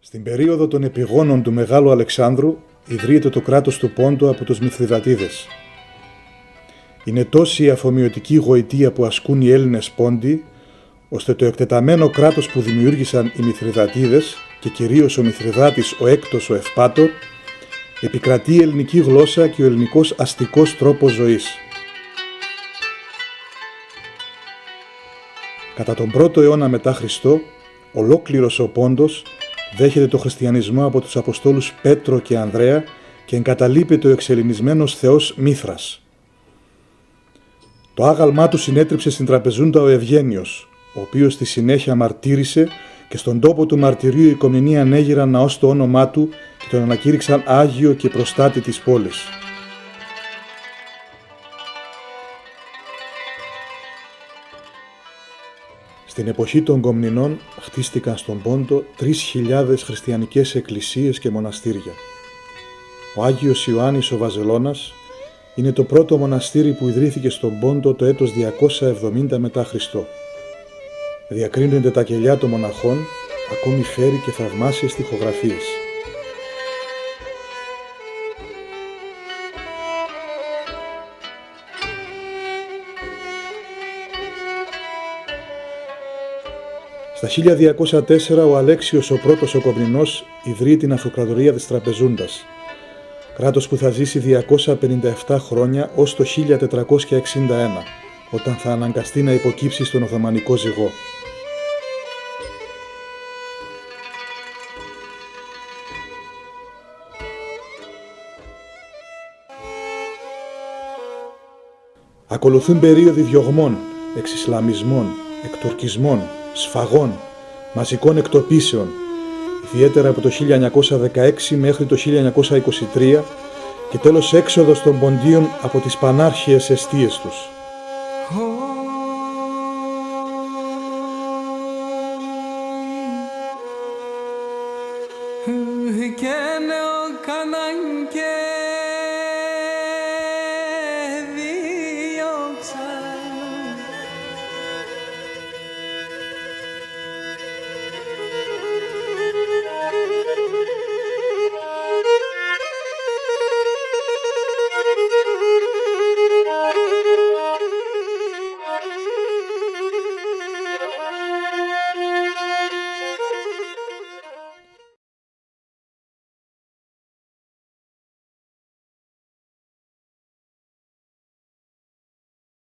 Στην περίοδο των επιγόνων του Μεγάλου Αλεξάνδρου ιδρύεται το κράτος του Πόντου από τους Μηθριδατίδες. Είναι τόση η αφομοιωτική γοητεία που ασκούν οι Έλληνες Πόντιοι, ώστε το εκτεταμένο κράτος που δημιούργησαν οι Μηθριδατίδες και κυρίως ο Μηθριδάτης ο Έκτος ο Ευπάτωρ, επικρατεί η ελληνική γλώσσα και ο ελληνικός αστικός τρόπος ζωής. Κατά τον 1ο αιώνα μετά Χριστό, ολόκληρος ο Πόντος δέχεται το χριστιανισμό από τους Αποστόλους Πέτρο και Ανδρέα και εγκαταλείπεται ο εξελληνισμένος θεός Μήθρας. Το άγαλμά του συνέτριψε στην Τραπεζούντα ο Ευγένιος, ο οποίος στη συνέχεια μαρτύρησε και στον τόπο του μαρτυρίου οι Οικομνηνοί ανέγειραν ναό στο όνομά του και τον ανακήρυξαν Άγιο και προστάτη της πόλης. Στην εποχή των Κομνηνών χτίστηκαν στον Πόντο 3.000 χριστιανικές εκκλησίες και μοναστήρια. Ο Άγιος Ιωάννης ο Βαζελώνας είναι το πρώτο μοναστήρι που ιδρύθηκε στον Πόντο το έτος 270 μετά Χριστό. Διακρίνονται τα κελιά των μοναχών, ακόμη φέρει και θαυμάσιες στιχογραφίες. Στα 1204 ο Αλέξιος ο πρώτος ο Κομνηνός ιδρύει την Αυτοκρατορία της Τραπεζούντας, κράτος που θα ζήσει 257 χρόνια ως το 1461, όταν θα αναγκαστεί να υποκύψει στον Οθωμανικό ζυγό. Ακολουθούν περίοδοι διωγμών, εξισλαμισμών, εκτουρκισμών, σφαγών, μαζικών εκτοπίσεων, ιδιαίτερα από το 1916 μέχρι το 1923 και τέλος έξοδος των Ποντίων από τις πανάρχιες εστίες τους. Και νεο κανάν και